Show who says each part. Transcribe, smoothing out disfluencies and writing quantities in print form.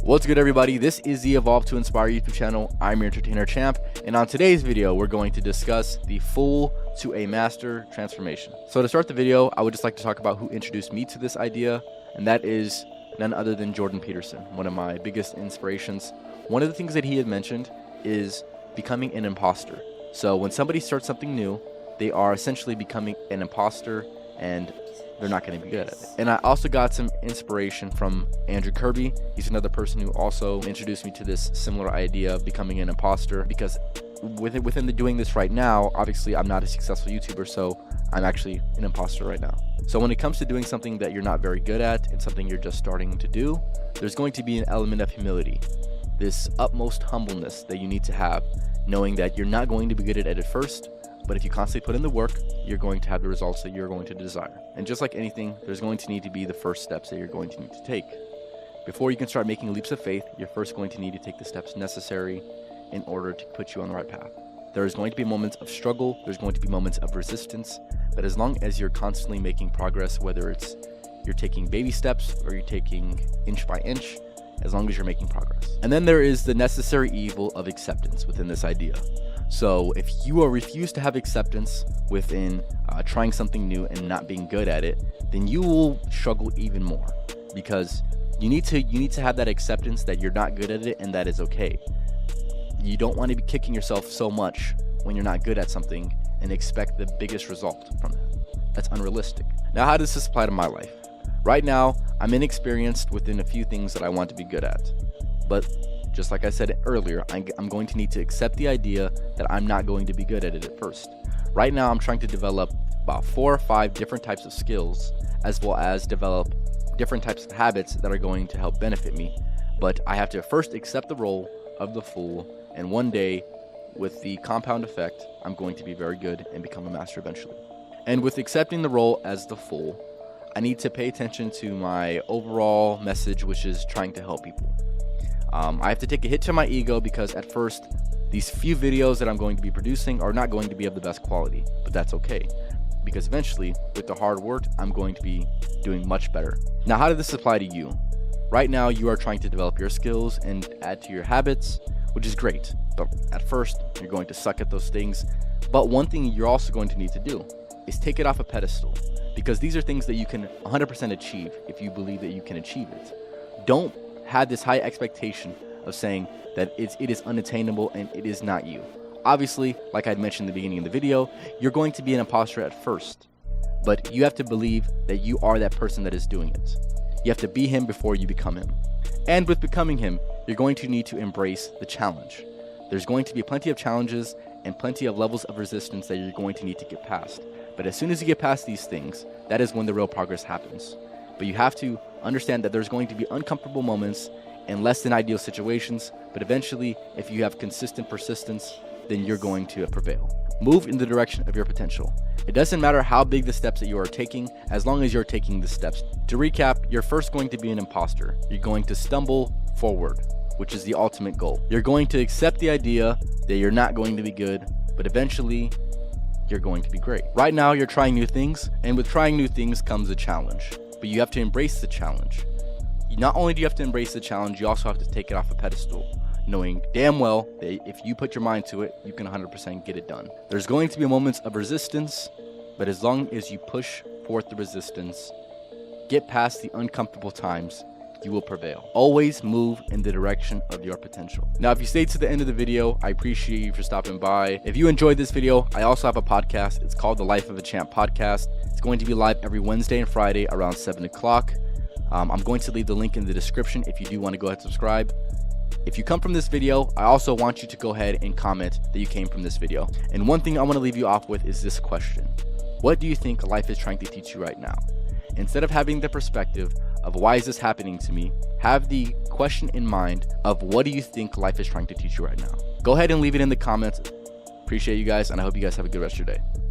Speaker 1: What's good, everybody? This is the Evolve to Inspire YouTube channel. I'm your entertainer champ, and on today's video we're going to discuss the fool to a master transformation. So to start the video, I would just like to talk about who introduced me to this idea, and that is none other than Jordan Peterson, one of my biggest inspirations. One of the things that he had mentioned is becoming an imposter. So when somebody starts something new, they are essentially becoming an imposter, and they're not going to be good at it. And I also got some inspiration from Andrew Kirby. He's another person who also introduced me to this similar idea of becoming an imposter, because within doing this right now, obviously I'm not a successful YouTuber, so I'm actually an imposter right now. So when it comes to doing something that you're not very good at and something you're just starting to do, there's going to be an element of humility, this utmost humbleness that you need to have, knowing that you're not going to be good at it at first, but if you constantly put in the work, you're going to have the results that you're going to desire. And just like anything, there's going to need to be the first steps that you're going to need to take. Before you can start making leaps of faith, you're first going to need to take the steps necessary in order to put you on the right path. There's going to be moments of struggle, there's going to be moments of resistance, but as long as you're constantly making progress, whether it's you're taking baby steps or you're taking inch by inch, as long as you're making progress. And then there is the necessary evil of acceptance within this idea. So if you are refused to have acceptance within trying something new and not being good at it, then you will struggle even more, because you need to have that acceptance that you're not good at it, and that is okay. You don't want to be kicking yourself so much when you're not good at something and expect the biggest result from it. That's unrealistic. Now, how does this apply to my life? Right now, I'm inexperienced within a few things that I want to be good at, but just like I said earlier, I'm going to need to accept the idea that I'm not going to be good at it at first. Right now, I'm trying to develop about 4 or 5 different types of skills, as well as develop different types of habits that are going to help benefit me. But I have to first accept the role of the fool, and one day, with the compound effect, I'm going to be very good and become a master eventually. And with accepting the role as the fool, I need to pay attention to my overall message, which is trying to help people. I have to take a hit to my ego, because at first, these few videos that I'm going to be producing are not going to be of the best quality, but that's okay, because eventually, with the hard work, I'm going to be doing much better. Now, how does this apply to you? Right now, you are trying to develop your skills and add to your habits, which is great, but at first, you're going to suck at those things. But one thing you're also going to need to do is take it off a pedestal, because these are things that you can 100% achieve if you believe that you can achieve it. Don't have this high expectation of saying that it is unattainable and it is not you. Obviously, like I mentioned in the beginning of the video, you're going to be an imposter at first, but you have to believe that you are that person that is doing it. You have to be him before you become him. And with becoming him, you're going to need to embrace the challenge. There's going to be plenty of challenges and plenty of levels of resistance that you're going to need to get past. But as soon as you get past these things, that is when the real progress happens. But you have to understand that there's going to be uncomfortable moments and less than ideal situations, but eventually, if you have consistent persistence, then you're going to prevail. Move in the direction of your potential. It doesn't matter how big the steps that you are taking, as long as you're taking the steps. To recap, you're first going to be an imposter. You're going to stumble forward, which is the ultimate goal. You're going to accept the idea that you're not going to be good, but eventually, you're going to be great. Right now, you're trying new things, and with trying new things comes a challenge. But you have to embrace the challenge. Not only do you have to embrace the challenge, you also have to take it off a pedestal, knowing damn well that if you put your mind to it, you can 100% get it done. There's going to be moments of resistance, but as long as you push forth the resistance, get past the uncomfortable times, you will prevail. Always move in the direction of your potential. Now, if you stayed to the end of the video, I appreciate you for stopping by. If you enjoyed this video, I also have a podcast. It's called the Life of a Champ podcast. It's going to be live every Wednesday and Friday around 7 o'clock. I'm going to leave the link in the description if you do want to go ahead and subscribe. If you come from this video, I also want you to go ahead and comment that you came from this video. And one thing I want to leave you off with is this question. What do you think life is trying to teach you right now? Instead of having the perspective of why is this happening to me, have the question in mind of what do you think life is trying to teach you right now? Go ahead and leave it in the comments. Appreciate you guys, and I hope you guys have a good rest of your day.